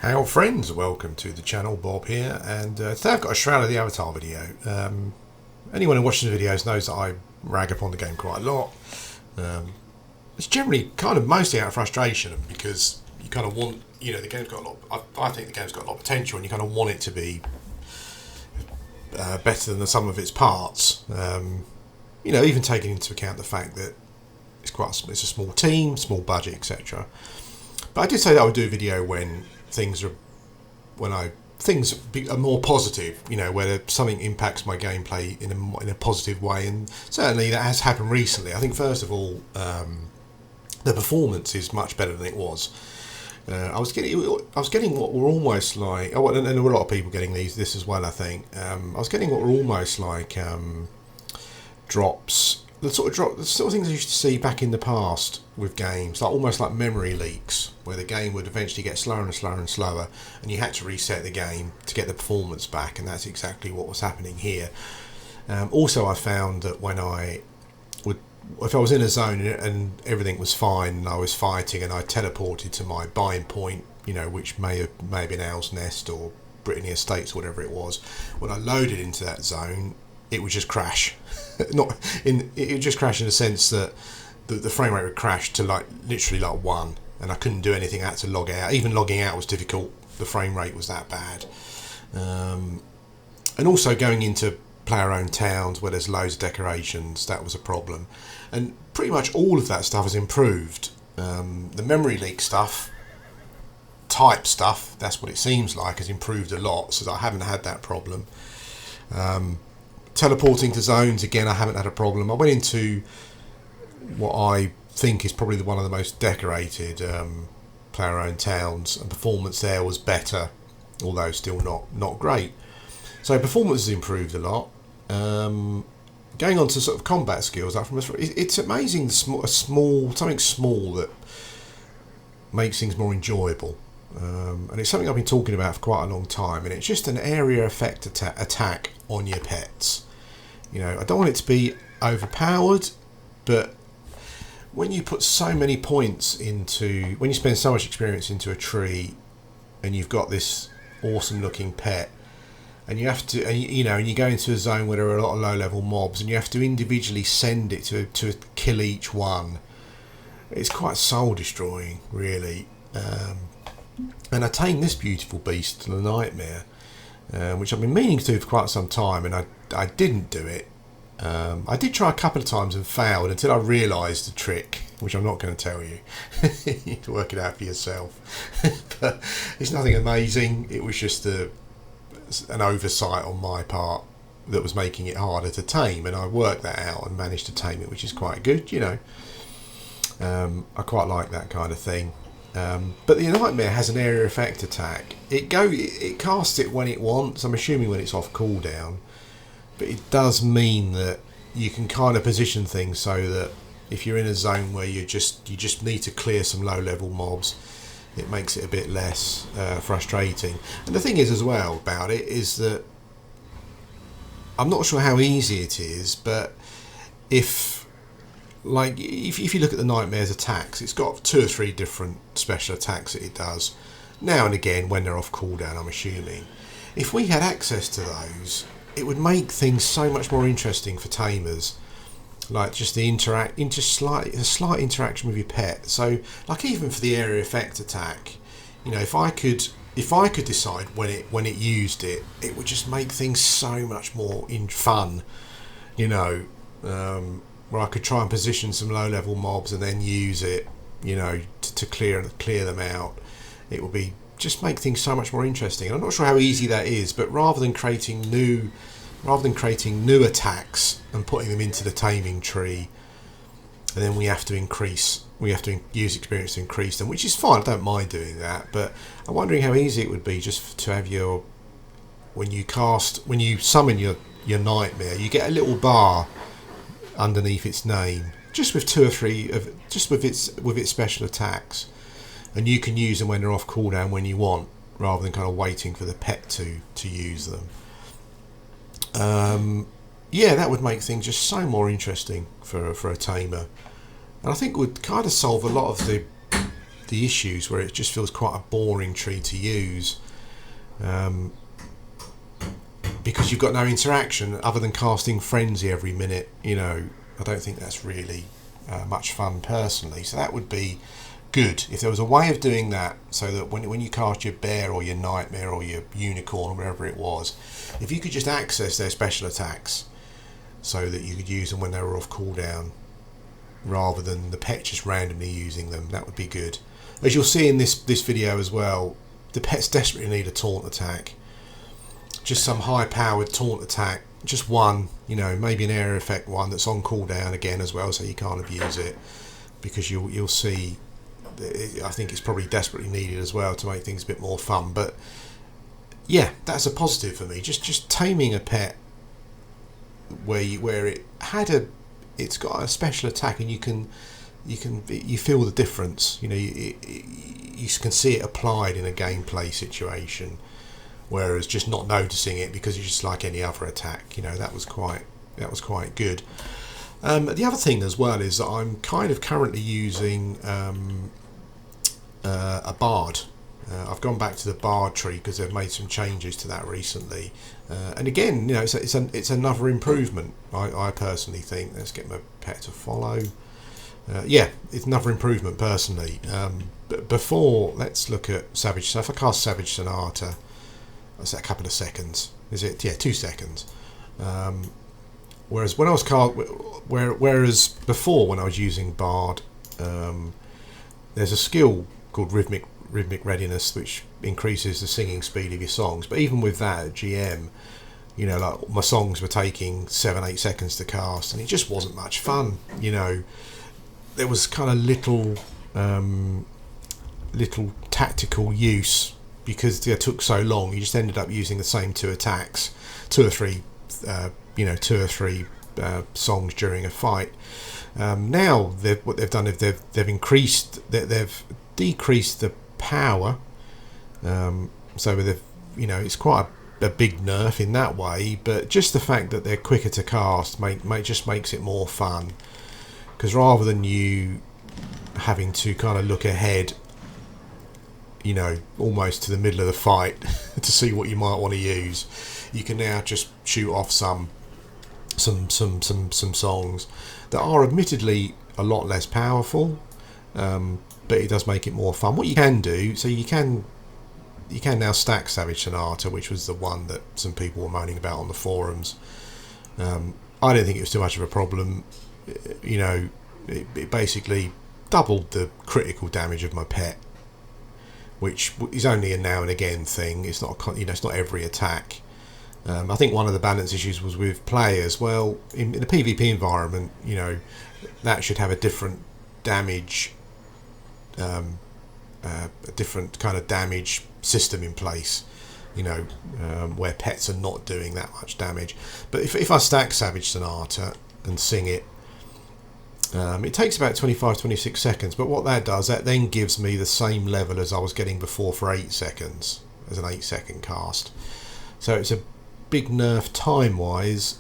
Hey old friends, welcome to the channel, Bob here, and today I've got a Shroud of the Avatar video. Anyone who watches the videos knows that I rag upon the game quite a lot. It's generally kind of mostly out of frustration because you kind of want, the game's got a lot, I think the game's got a lot of potential and you kind of want it to be better than the sum of its parts. Even taking into account the fact that it's a small team, small budget, etc. But I did say that I would do a video when things are more positive, where something impacts my gameplay in a positive way, and certainly that has happened recently. I think first of all, the performance is much better than it was. I was getting what were almost like, and there were a lot of people getting this as well. I think I was getting what were almost like drops. The sort of things I used to see back in the past with games, almost like memory leaks, where the game would eventually get slower and slower and slower, and you had to reset the game to get the performance back, and that's exactly what was happening here. Also, I found that if I was in a zone and everything was fine, and I was fighting, and I teleported to my buying point, which may have been Owl's Nest or Brittany Estates, or whatever it was, when I loaded into that zone, it would just crash. It would just crash in the sense that the frame rate would crash to literally 1, and I couldn't do anything. I had to log out. Even logging out was difficult. The frame rate was that bad. And also going into player-owned towns where there's loads of decorations, that was a problem. And pretty much all of that stuff has improved. The memory leak type stuff, that's what it seems like, has improved a lot, so that I haven't had that problem. Teleporting to zones, again, I haven't had a problem. I went into what I think is probably one of the most decorated player-owned towns, and performance there was better, although still not great. So performance has improved a lot. Going on to sort of combat skills, it's amazing something small that makes things more enjoyable. And it's something I've been talking about for quite a long time, and it's just an area effect attack on your pets. I don't want it to be overpowered, but when you put so many points when you spend so much experience into a tree, and you've got this awesome looking pet, and you have to, and you go into a zone where there are a lot of low level mobs, and you have to individually send it to kill each one. It's quite soul destroying, really. And I tamed this beautiful beast, the Nightmare, which I've been meaning to do for quite some time, and I didn't do it. I did try a couple of times and failed until I realised the trick, which I'm not going to tell you. You need to work it out for yourself. But it's nothing amazing. It was just an oversight on my part that was making it harder to tame, and I worked that out and managed to tame it, which is quite good. I quite like that kind of thing. But the Nightmare has an area effect attack. It casts it when it wants. I'm assuming when it's off cooldown, but it does mean that you can kind of position things so that if you're in a zone where you just need to clear some low level mobs, it makes it a bit less frustrating. And the thing is as well about it is that I'm not sure how easy it is, but if you look at the Nightmare's attacks, it's got 2 or 3 different special attacks that it does now and again when they're off cooldown, I'm assuming. If we had access to those, it would make things so much more interesting for tamers, like just the slight interaction with your pet. So even for the area effect attack, if I could decide when it used it, it would just make things so much more fun, where I could try and position some low-level mobs and then use it, to clear them out. It would just make things so much more interesting. And I'm not sure how easy that is, but rather than creating new attacks and putting them into the taming tree, and then we have to use experience to increase them, which is fine. I don't mind doing that, but I'm wondering how easy it would be just to have when you summon your Nightmare, you get a little bar underneath its name, just with 2 or 3 with its special attacks, and you can use them when they're off cooldown when you want, rather than kind of waiting for the pet to use them. That would make things just so more interesting for a tamer, and I think would kind of solve a lot of the the issues where it just feels quite a boring tree to use, because you've got no interaction other than casting frenzy every minute. You know, I don't think that's really much fun personally. So that would be good if there was a way of doing that, so that when you cast your bear or your nightmare or your unicorn or whatever it was, if you could just access their special attacks so that you could use them when they were off cooldown, rather than the pet just randomly using them, that would be good. As you'll see in this video as well, the pets desperately need a taunt attack. Just some high-powered taunt attack, just one, you know, maybe an area effect one that's on cooldown again as well, so you can't abuse it, because you'll see. I think it's probably desperately needed as well to make things a bit more fun. But yeah, that's a positive for me. Just taming a pet where it's got a special attack, and you feel the difference. You know, you can see it applied in a gameplay situation. Whereas just not noticing it because it's just like any other attack, you know, that was quite good. The other thing as well is that I'm kind of currently using a bard. I've gone back to the bard tree because they've made some changes to that recently, and again, you know, it's another improvement. I personally think. Let's get my pet to follow. Yeah, it's another improvement personally. But before, let's look at Savage. So if I cast Savage Sonata. That's a couple of seconds, is it? Yeah, 2 seconds. Whereas when I was whereas before, when I was using Bard, there's a skill called rhythmic readiness, which increases the singing speed of your songs. But even with that at GM, you know, like my songs were taking 7-8 seconds to cast, and it just wasn't much fun. You know, there was kind of little tactical use. Because they took so long, you just ended up using the same 2 attacks, 2 or 3 songs during a fight. Now what they've done is they've decreased the power. So they've, you know, it's quite a big nerf in that way. But just the fact that they're quicker to cast just makes it more fun. Because rather than you having to kind of look ahead, you know, almost to the middle of the fight to see what you might want to use, you can now just shoot off some songs that are admittedly a lot less powerful, but it does make it more fun. What you can do, so you can now stack Savage Sonata, which was the one that some people were moaning about on the forums. I don't think it was too much of a problem. You know, it basically doubled the critical damage of my pet, which is only a now and again thing. It's not, you know, it's not every attack. I think one of the balance issues was with players. Well, in a PvP environment, you know, that should have a different damage, a different kind of damage system in place. You know, where pets are not doing that much damage. But if I stack Savage Sonata and sing it, it takes about 25-26 seconds, but what that does, that then gives me the same level as I was getting before for 8 seconds, as an 8-second cast. So it's a big nerf time-wise,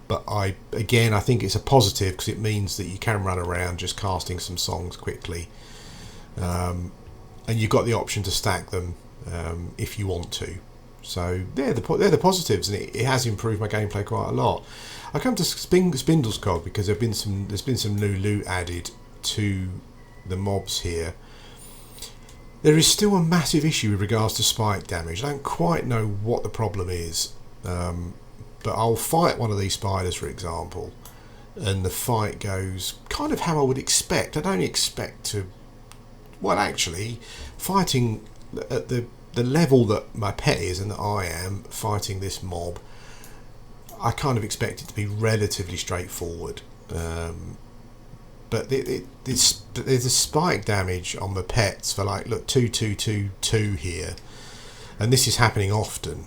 but I think it's a positive because it means that you can run around just casting some songs quickly, and you've got the option to stack them if you want to. So they're the positives, and it has improved my gameplay quite a lot. I come to Spindle's cog because there's been some new loot added to the mobs here. There is still a massive issue with regards to spike damage. I don't quite know what the problem is, but I'll fight one of these spiders, for example, and the fight goes kind of how I would expect. I don't expect to. Well, actually, fighting at the level that my pet is and that I am fighting this mob, I kind of expect it to be relatively straightforward, but there's a spike damage on the pets for, like, look, 2222 here, and this is happening often.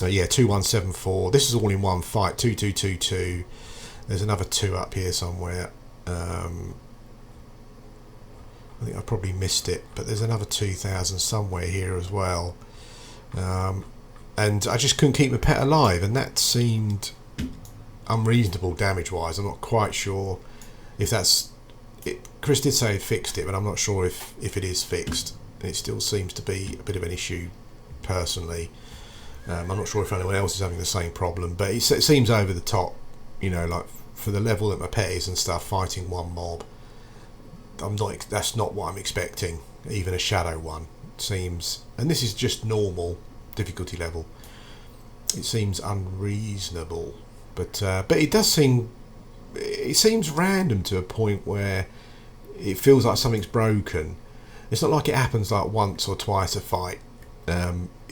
Yeah, 2174. This is all in one fight. 2222. There's another 2 up here somewhere. I think I probably missed it, but there's another 2000 somewhere here as well. And I just couldn't keep my pet alive, and that seemed unreasonable damage wise. I'm not quite sure if that's Chris did say he fixed it, but I'm not sure if it is fixed. It still seems to be a bit of an issue personally. I'm not sure if anyone else is having the same problem, but it seems over the top, you know, like for the level that my pet is and stuff, fighting one mob. That's not what I'm expecting, even a shadow one. It seems, and this is just normal difficulty level. It seems unreasonable, but it does seem. It seems random to a point where it feels like something's broken. It's not like it happens like once or twice a fight.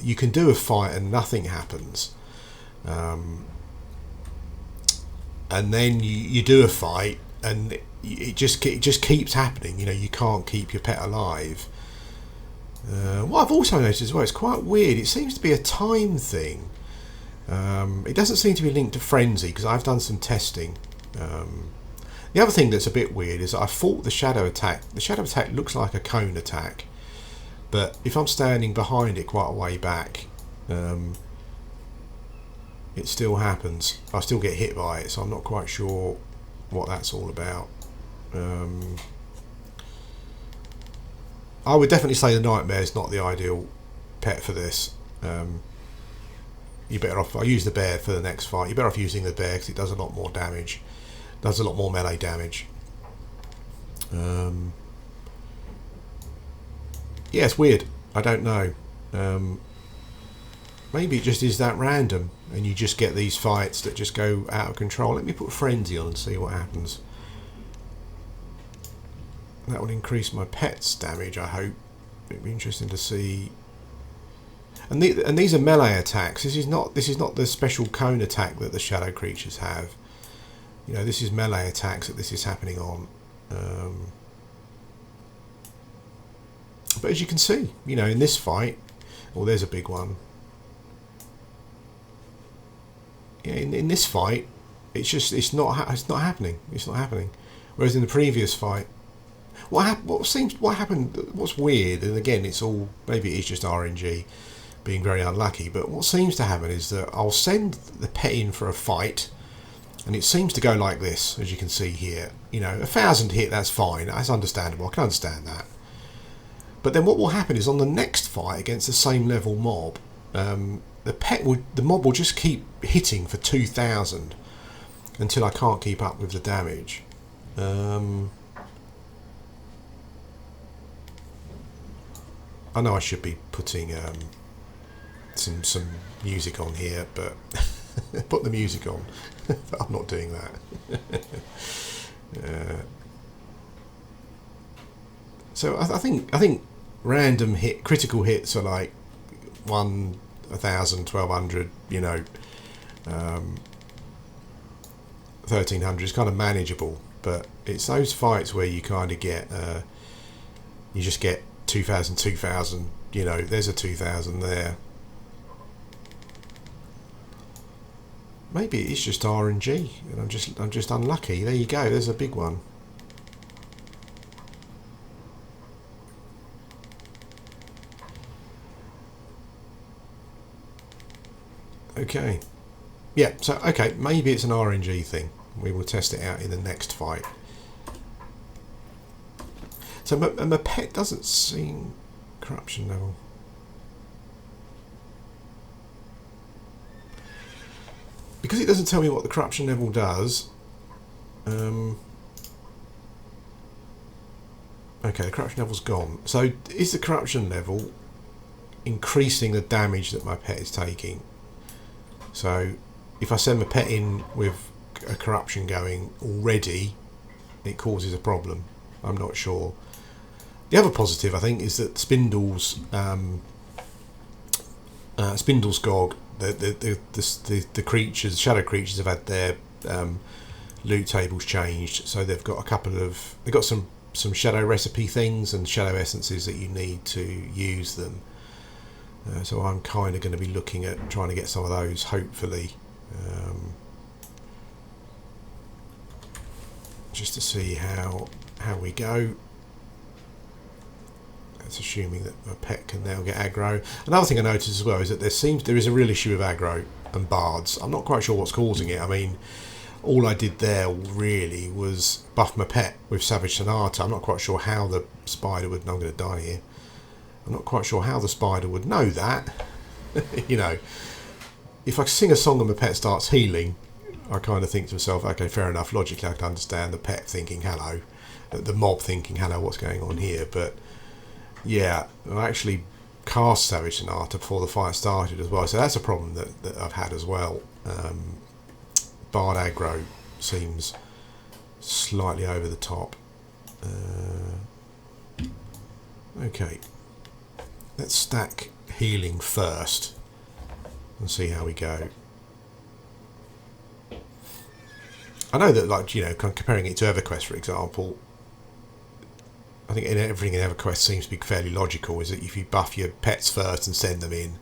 You can do a fight and nothing happens, and then you do a fight and it just keeps happening. You know, you can't keep your pet alive. What I've also noticed as well, it's quite weird. It seems to be a time thing. It doesn't seem to be linked to frenzy because I've done some testing. The other thing that's a bit weird is I fought the shadow attack. The shadow attack looks like a cone attack, but if I'm standing behind it quite a way back, it still happens. I still get hit by it, so I'm not quite sure what that's all about. I would definitely say the nightmare is not the ideal pet for this. You're better off. I use the bear for the next fight. You're better off using the bear because it does a lot more damage. Does a lot more melee damage. Yeah, it's weird. I don't know. Maybe it just is that random, and you just get these fights that just go out of control. Let me put frenzy on and see what happens. That will increase my pet's damage, I hope. It'd be interesting to see. And these are melee attacks. This is not the special cone attack that the shadow creatures have. You know, this is melee attacks that this is happening on. But as you can see, you know, in this fight, there's a big one. Yeah, in this fight, it's not happening. It's not happening. Whereas in the previous fight, what happened? What's weird, and again, it's all, maybe it's just RNG being very unlucky. But what seems to happen is that I'll send the pet in for a fight, and it seems to go like this, as you can see here. You know, 1,000 hit, that's fine. That's understandable. I can understand that. But then what will happen is on the next fight against the same level mob, the mob will just keep hitting for 2,000 until I can't keep up with the damage. I know I should be putting some music on here, but put the music on. But I'm not doing that. So I think random critical hits are like 1,000, 1,200. You know, 1,300 is kind of manageable. But it's those fights where you kind of get you just get 2,000, 2,000. You know, there's a 2,000 there. Maybe it's just RNG, and I'm just unlucky. There you go. There's a big one. Okay. Yeah. So okay, maybe it's an RNG thing. We will test it out in the next fight. So my pet doesn't seem corruption level. Because it doesn't tell me what the corruption level does. Okay, the corruption level's gone. So is the corruption level increasing the damage that my pet is taking? So if I send my pet in with a corruption going already, it causes a problem. I'm not sure. The other positive, I think, is that Spindle's GOG, the creatures, shadow creatures, have had their loot tables changed, so they've got some shadow recipe things and shadow essences that you need to use them. So I'm kind of going to be looking at trying to get some of those, hopefully, just to see how we go. That's assuming that my pet can now get aggro. Another thing I noticed as well is that there is a real issue with aggro and bards. I'm not quite sure what's causing it. I mean, all I did there really was buff my pet with Savage Sonata. I'm not quite sure how the spider would... I'm going to die here. I'm not quite sure how the spider would know that. You know, if I sing a song and my pet starts healing, I kind of think to myself, okay, fair enough. Logically, I can understand the pet thinking, hello. The mob thinking, hello, what's going on here? But yeah, I actually cast Savage Sonata before the fight started as well. So that's a problem that I've had as well. Bard aggro seems slightly over the top. Okay, let's stack healing first and see how we go. I know that, like, you know, comparing it to EverQuest, for example, I think everything in EverQuest seems to be fairly logical, is that if you buff your pets first and send them in,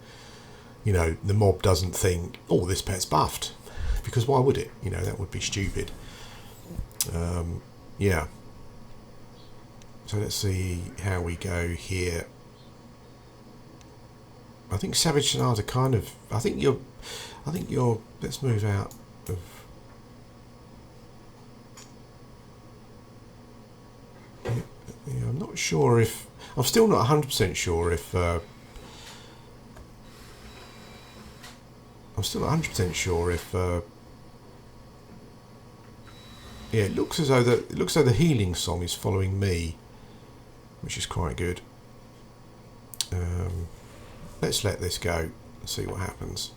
you know, the mob doesn't think, oh, this pet's buffed. Because why would it? You know, that would be stupid. Yeah. So let's see how we go here. I think Savage Sonata kind of... I think you're... Let's move out of... Yeah, I'm not sure if... I'm still not 100% sure if... I'm still not 100% sure if... yeah, it looks as though the healing song is following me, which is quite good. Let's let this go and see what happens.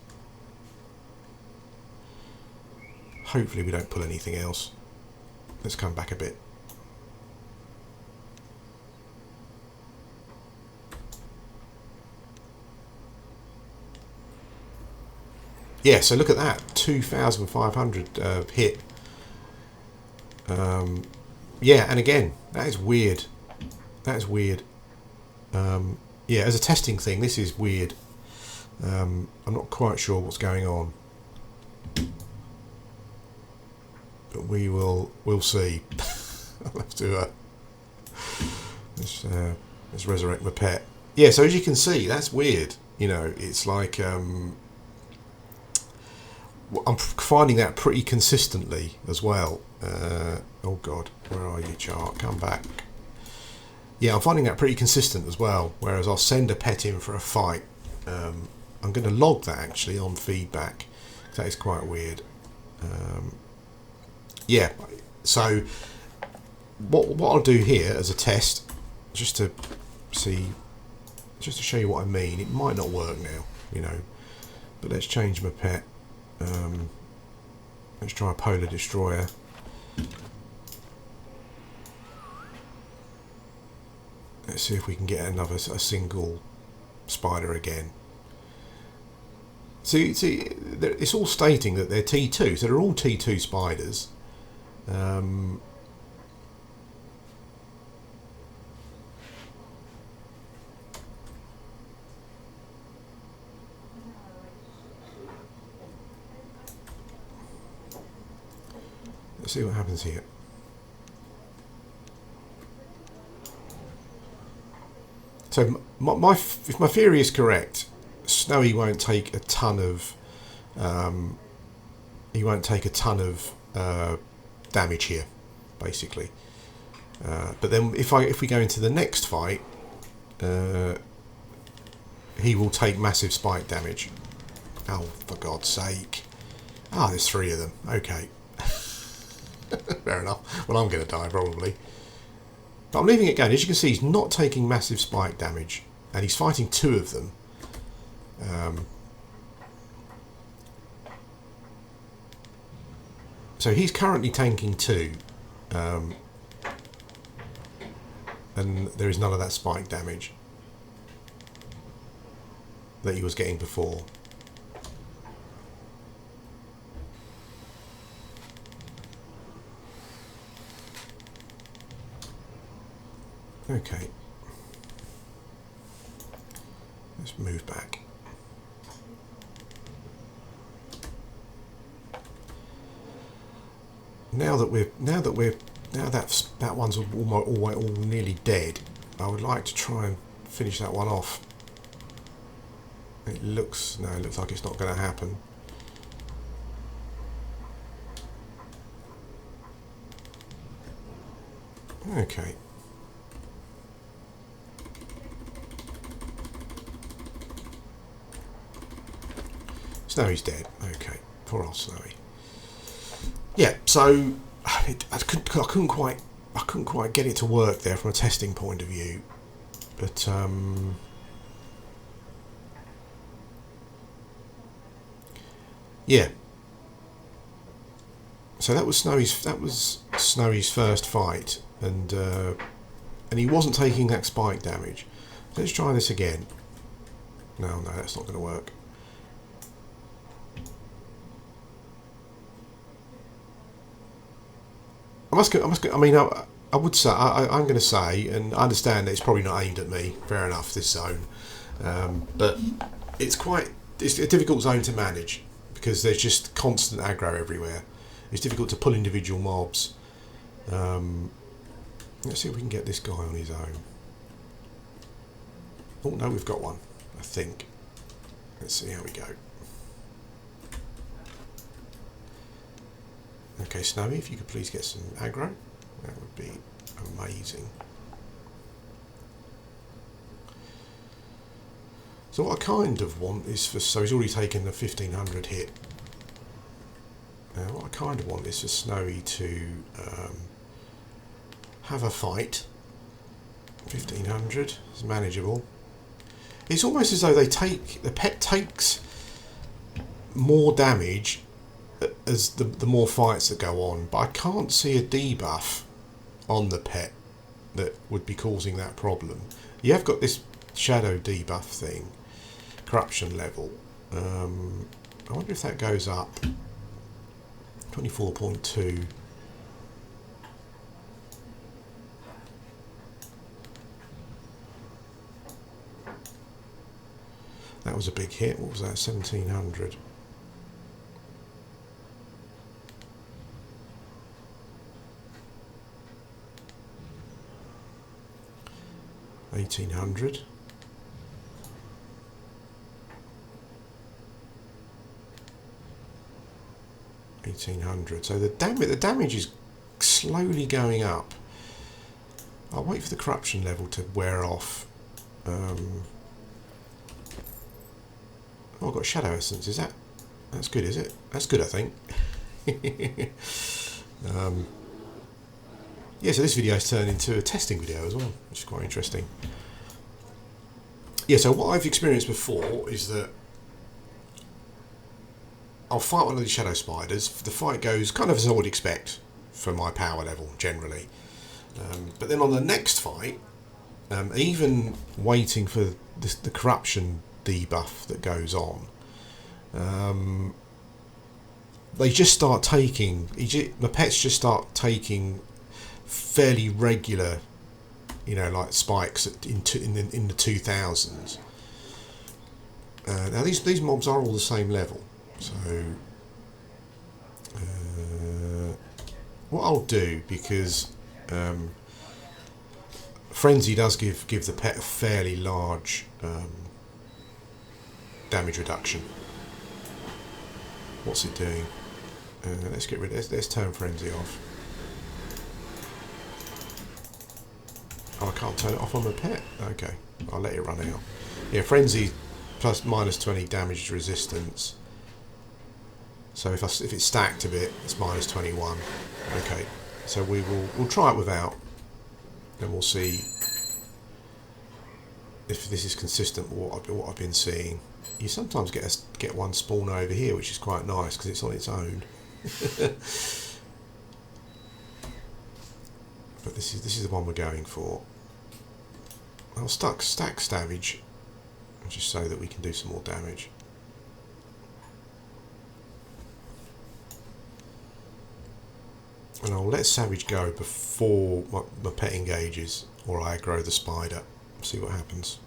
Hopefully we don't pull anything else. Let's come back a bit. Yeah, so look at that, 2,500 hit. Yeah, and again, that is weird. That is weird. Yeah, as a testing thing, this is weird. I'm not quite sure what's going on, but we'll see. I'll have to let's resurrect my pet. Yeah, so as you can see, that's weird. You know, it's like I'm finding that pretty consistently as well. Oh God, where are you, chart? Come back. Yeah, I'm finding that pretty consistent as well. Whereas I'll send a pet in for a fight. I'm going to log that actually on feedback. That is quite weird. Yeah, so what I'll do here as a test, just to show you what I mean. It might not work now, you know, but let's change my pet. Let's try a Polar Destroyer. Let's see if we can get a single spider again. See, it's all stating that they're T2, so they're all T2 spiders. Let's see what happens here. So if my theory is correct, Snowy won't take a ton of damage here, basically. But then if we go into the next fight, he will take massive spike damage. Oh, for God's sake! Ah, there's 3 of them. Okay, fair enough. Well, I'm going to die probably. But I'm leaving it going. As you can see, he's not taking massive spike damage, and he's fighting 2 of them. So he's currently tanking 2, and there is none of that spike damage that he was getting before. Okay, let's move back. Now that one's all nearly dead, I would like to try and finish that one off. It looks like it's not going to happen. Okay. Snowy's dead. Okay, poor old Snowy. Yeah, so I couldn't quite get it to work there from a testing point of view, but yeah. So that was Snowy's first fight, and he wasn't taking that spike damage. Let's try this again. No, that's not going to work. I would say, I'm going to say, and I understand that it's probably not aimed at me. Fair enough, this zone, but it's a difficult zone to manage because there's just constant aggro everywhere. It's difficult to pull individual mobs. Let's see if we can get this guy on his own. Oh no, we've got one, I think. Let's see how we go. Okay, Snowy, if you could please get some aggro, that would be amazing. So what I kind of want is so he's already taken the 1500 hit. Now what I kind of want is for Snowy to have a fight. 1500 is manageable. It's almost as though the pet takes more damage as the more fights that go on, but I can't see a debuff on the pet that would be causing that problem. You have got this shadow debuff thing, corruption level. I wonder if that goes up. 24.2. That was a big hit. What was that? 1700. $1800. So the damage is slowly going up. I'll wait for the corruption level to wear off. Oh, I've got shadow essence. That's good, is it? That's good, I think. Yeah, so this video has turned into a testing video as well, which is quite interesting. Yeah, so what I've experienced before is that I'll fight one of these shadow spiders. The fight goes kind of as I would expect for my power level generally. But then on the next fight, even waiting for the corruption debuff that goes on, they just start taking, my pets just start taking fairly regular, like spikes in the 2000s. Now these mobs are all the same level, so what I'll do, because Frenzy does give the pet a fairly large damage reduction. What's it doing? Let's turn Frenzy off. Oh, I can't turn it off on the pet. Okay, I'll let it run out. Yeah, Frenzy plus -20 damage resistance. So if it's stacked a bit, it's -21. Okay, so we'll try it without, and we'll see if this is consistent with what I've been seeing. You sometimes get one spawn over here, which is quite nice because it's on its own. But this is the one we're going for. I'll stack Savage just so that we can do some more damage. And I'll let Savage go before my pet engages, or I aggro the spider. See what happens.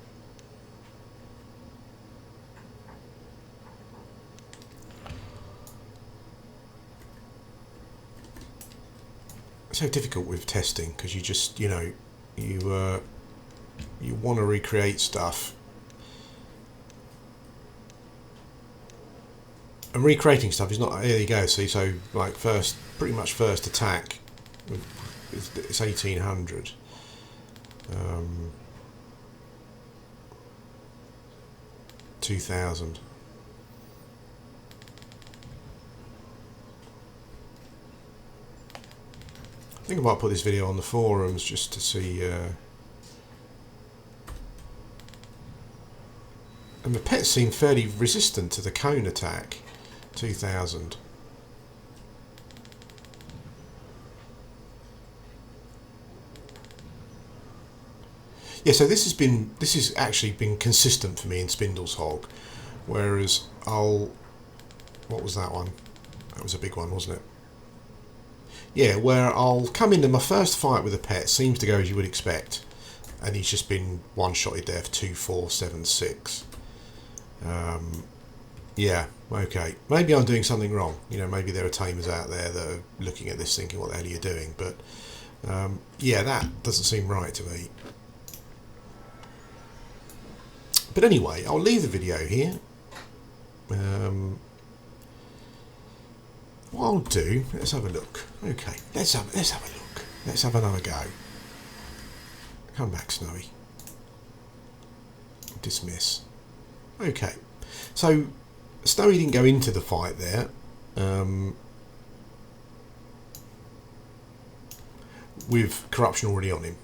It's so difficult with testing because you just, you want to recreate stuff, and recreating stuff is not. Here you go. See, so like pretty much first attack, it's 1800. 2000. I think I might put this video on the forums just to see. And the pets seem fairly resistant to the cone attack. 2000. Yeah, so this has actually been consistent for me in Spindle's Hog, whereas what was that one? That was a big one, wasn't it? Yeah, where I'll come into my first fight with a pet, seems to go as you would expect, and he's just been one-shotted there for 2, 4, 7, 6. Yeah, okay. Maybe I'm doing something wrong. You know, maybe there are tamers out there that are looking at this thinking, what the hell are you doing? But yeah, that doesn't seem right to me. But anyway, I'll leave the video here. What I'll do, let's have a look. Okay, let's have a look. Let's have another go. Come back, Snowy. Dismiss. Okay, so Snowy didn't go into the fight there. With corruption already on him.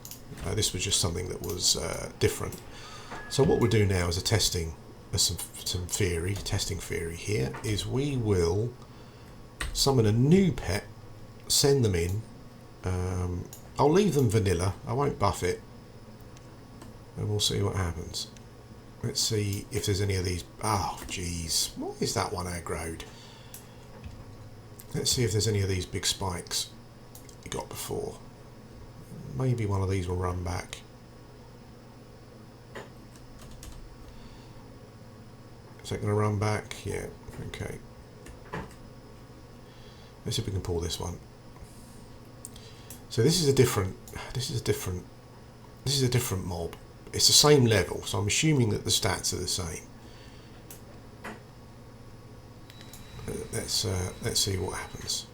This was just something that was different. So what we'll do now is testing testing theory here, is we will summon a new pet, send them in. I'll leave them vanilla, I won't buff it, and we'll see what happens. Let's see if there's any of these. Oh geez, what is that one aggroed? Let's see if there's any of these big spikes we got before. Maybe one of these will run back. Is that going to run back? Yeah, okay. Let's see if we can pull this one. So this is a different mob. It's the same level, so I'm assuming that the stats are the same. Let's see what happens.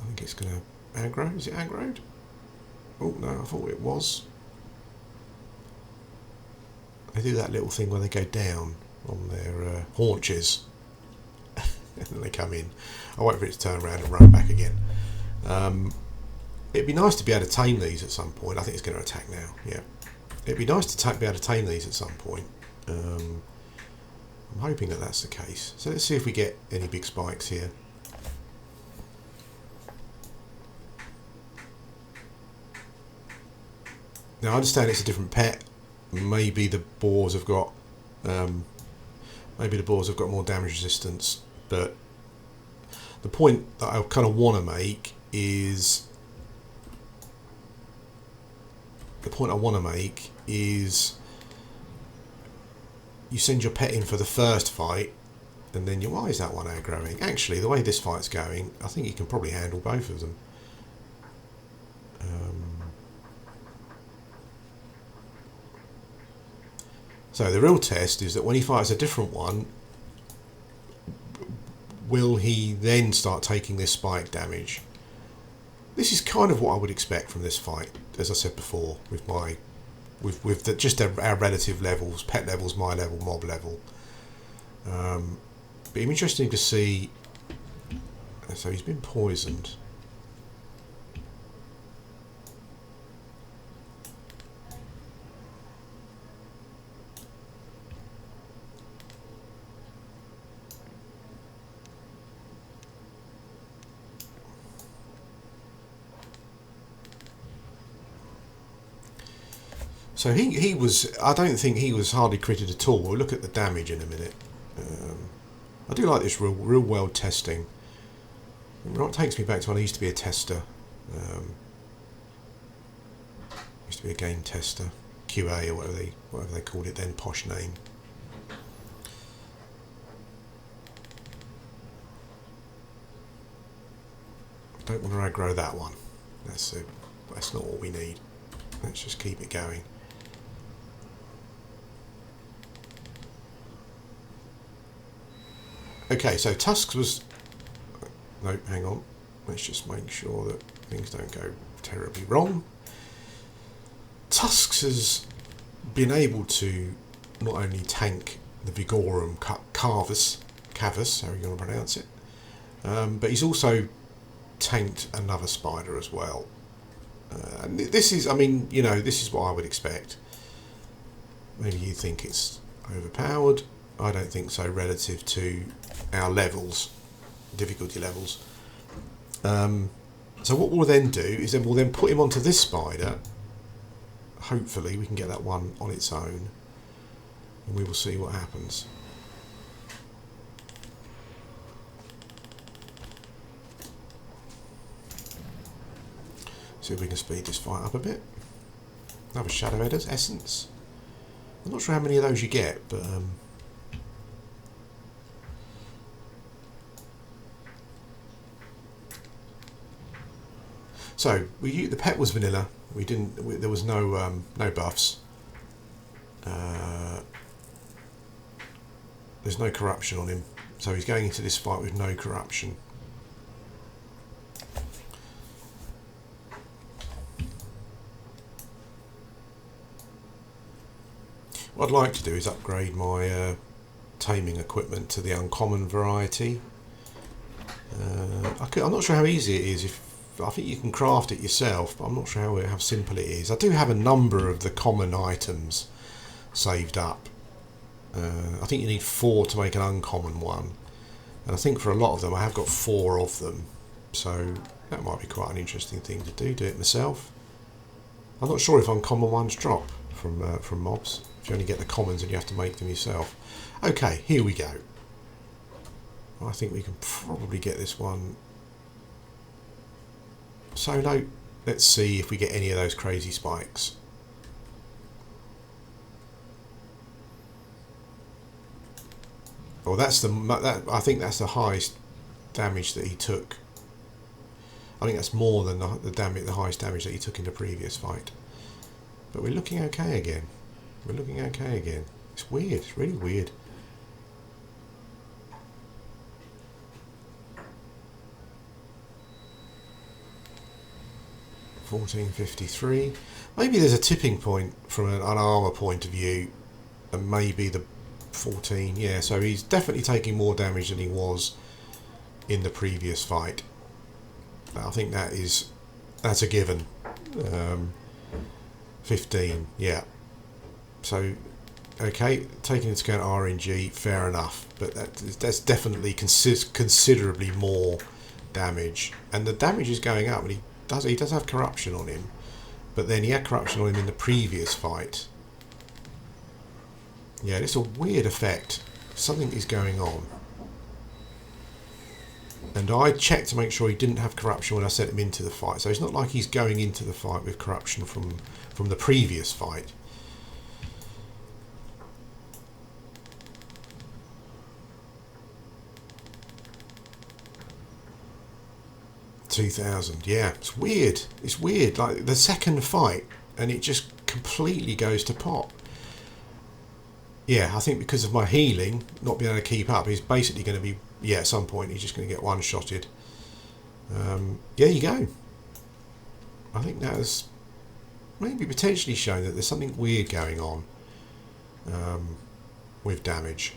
I think it's going to aggro. Is it aggroed? Oh no, I thought it was. They do that little thing where they go down on their haunches and then they come in. I'll wait for it to turn around and run back again. It'd be nice to be able to tame these at some point. I think it's going to attack now. Yeah, it'd be nice to be able to tame these at some point. I'm hoping that that's the case. So let's see if we get any big spikes here. Now I understand it's a different pet. Maybe the boars have got more damage resistance, but the point that I kind of want to make is you send your pet in for the first fight, and then why is that one aggroing? Actually, the way this fight's going, I think you can probably handle both of them. So the real test is that when he fights a different one, will he then start taking this spike damage? This is kind of what I would expect from this fight, as I said before, with our relative levels, pet levels, my level, mob level. But it'd be interesting to see. So he's been poisoned. So he was, I don't think he was hardly critted at all. We'll look at the damage in a minute. I do like this real world testing. It takes me back to when I used to be a tester. Used to be a game tester, QA or whatever they called it then, posh name. Don't want to aggro that one. That's not what we need. Let's just keep it going. Okay, so Tusks was No, hang on. Let's just make sure that things don't go terribly wrong. Tusks has been able to not only tank the Vigorum cavus, how you want to pronounce it, but he's also tanked another spider as well. And this is, I mean, you know, this is what I would expect. Maybe you think it's overpowered. I don't think so relative to our levels, difficulty levels. So what we'll then do is then we'll then put him onto this spider. Hopefully we can get that one on its own, and we will see what happens. See if we can speed this fight up a bit. Another Shadow Edder's essence. I'm not sure how many of those you get, but so the pet was vanilla. We didn't. There was no no buffs. There's no corruption on him, so he's going into this fight with no corruption. What I'd like to do is upgrade my taming equipment to the uncommon variety. I'm not sure how easy it is. I think you can craft it yourself, but I'm not sure how simple it is. I do have a number of the common items saved up. I think you need 4 to make an uncommon one, and I think for a lot of them I have got 4 of them, so that might be quite an interesting thing to do it myself. I'm not sure if uncommon ones drop from mobs. If you only get the commons and you have to make them yourself. Okay, here we go. I think we can probably get this one solo. Let's see if we get any of those crazy spikes. Well, I think that's the highest damage that he took. I think that's more than the highest damage that he took in the previous fight. But we're looking okay again. We're looking okay again. It's weird. It's really weird. $14.53. Maybe there's a tipping point from an armor point of view, and maybe the 14. Yeah, so he's definitely taking more damage than he was in the previous fight. I think that's a given. 15. Yeah. So, okay, taking into account RNG, fair enough, but that's definitely considerably more damage, and the damage is going up. And he does have corruption on him, but then he had corruption on him in the previous fight. Yeah, it's a weird effect. Something is going on, and I checked to make sure he didn't have corruption when I sent him into the fight. So it's not like he's going into the fight with corruption from the previous fight. $2,000. Yeah, it's weird. It's weird. Like the second fight, and it just completely goes to pot. Yeah, I think because of my healing not being able to keep up, he's basically going to be. Yeah, at some point he's just going to get one-shotted. There you go. I think that has maybe potentially shown that there's something weird going on with damage.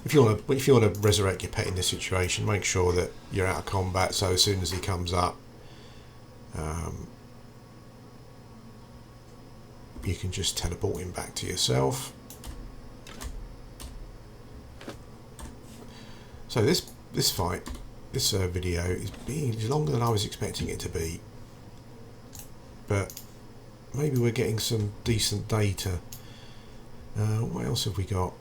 If you want to resurrect your pet in this situation, make sure that you're out of combat. So as soon as he comes up, you can just teleport him back to yourself. So this fight, this video is longer than I was expecting it to be, but maybe we're getting some decent data. What else have we got?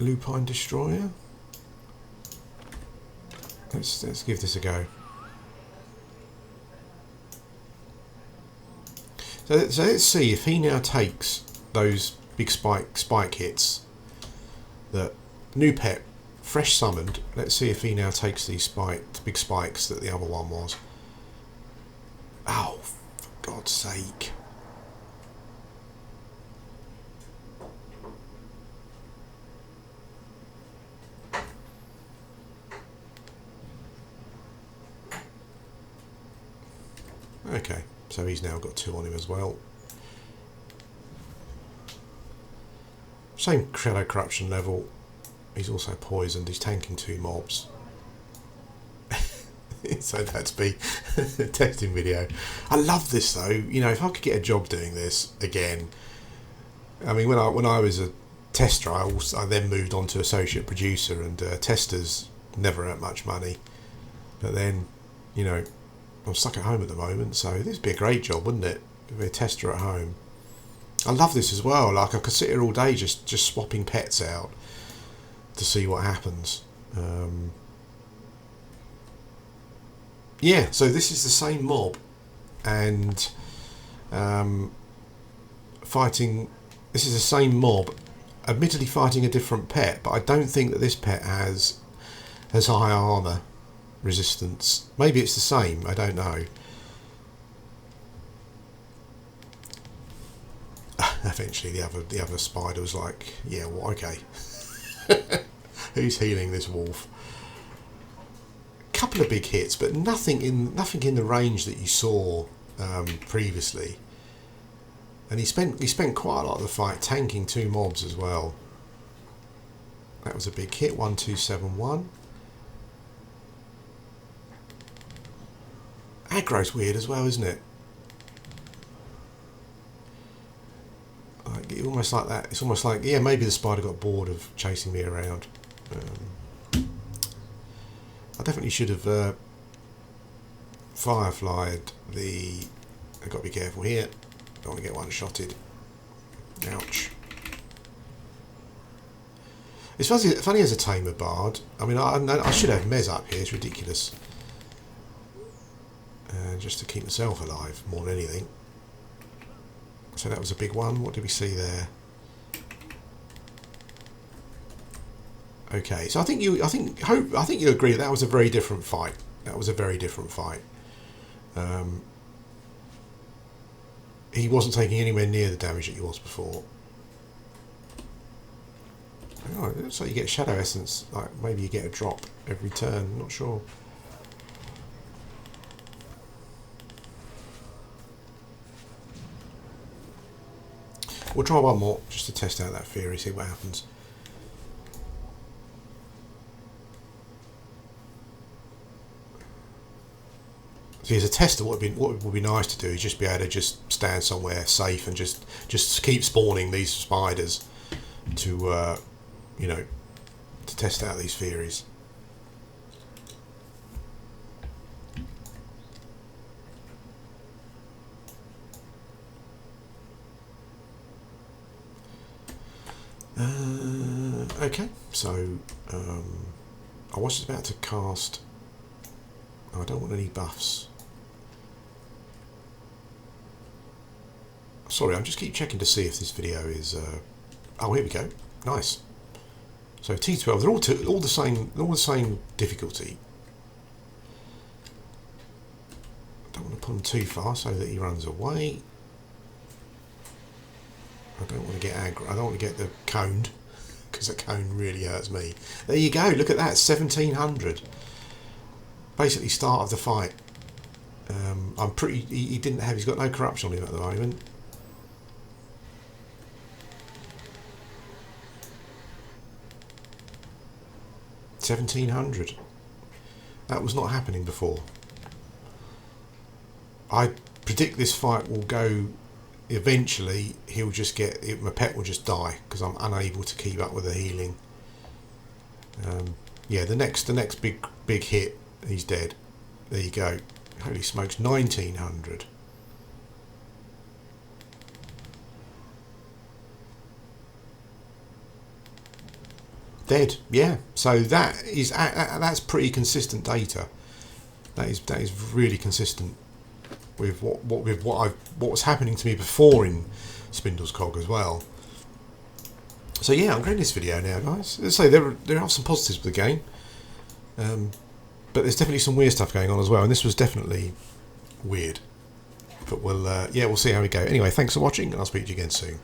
Lupine Destroyer. Let's give this a go. So let's see if he now takes those big spike hits. That new pet, fresh summoned. Let's see if he now takes these big spikes that the other one was. Oh, for God's sake. Okay, so he's now got 2 on him as well. Same shadow corruption level. He's also poisoned. He's tanking 2 mobs. So that's be a testing video. I love this though. You know, if I could get a job doing this again. I mean, when I was a tester, I then moved on to associate producer, and testers never earned much money. But then, you know, I'm stuck at home at the moment, so this would be a great job, wouldn't it? Be a tester at home. I love this as well. Like, I could sit here all day just swapping pets out to see what happens. Yeah, so this is the same mob, and fighting. This is the same mob, admittedly fighting a different pet, but I don't think that this pet has high armour resistance. Maybe it's the same. I don't know. Eventually, the other spider was like, "Yeah, well, okay. Who's healing this wolf?" Couple of big hits, but nothing in the range that you saw previously. And he spent quite a lot of the fight tanking 2 mobs as well. That was a big hit. 1271. Aggro's weird as well, isn't it? Like, almost like that. It's almost like, yeah, maybe the spider got bored of chasing me around. I definitely should have fireflied the... I've got to be careful here. Don't want to get one-shotted. Ouch. It's funny as a tamer bard. I mean, I should have Mez up here. It's ridiculous. Just to keep myself alive more than anything. So that was a big one. What did we see there? Okay, so I think you agree that was a very different fight. That was a very different fight. He wasn't taking anywhere near the damage that he was before. Oh, it looks like you get shadow essence. Like maybe you get a drop every turn. I'm not sure. We'll try one more just to test out that theory, see what happens. See, as a tester, what would be nice to do is just be able to just stand somewhere safe and just keep spawning these spiders to you know, to test out these theories. Okay, so I was just about to cast. Oh, I don't want any buffs. Sorry, I just keep checking to see if this video is. Oh, here we go. Nice. So T12, they're all the same difficulty. Don't want to put him too far so that he runs away. I don't want to get aggro. I don't want to get the coned, because the cone really hurts me. There you go. Look at that. 1700. Basically, start of the fight. I'm pretty. He didn't have. He's got no corruption on him at the moment. $1,700. That was not happening before. I predict this fight will go. Eventually, he'll just get. My pet will just die because I'm unable to keep up with the healing. Yeah, the next big hit, he's dead. There you go. Holy smokes, 1900. Dead. Yeah. So that's pretty consistent data. That is really consistent with what was happening to me before in Spindle's Cog as well. So yeah, I'm going this video now, guys. Let's say there are some positives with the game, but there's definitely some weird stuff going on as well, and this was definitely weird. But we'll see how we go. Anyway, thanks for watching, and I'll speak to you again soon.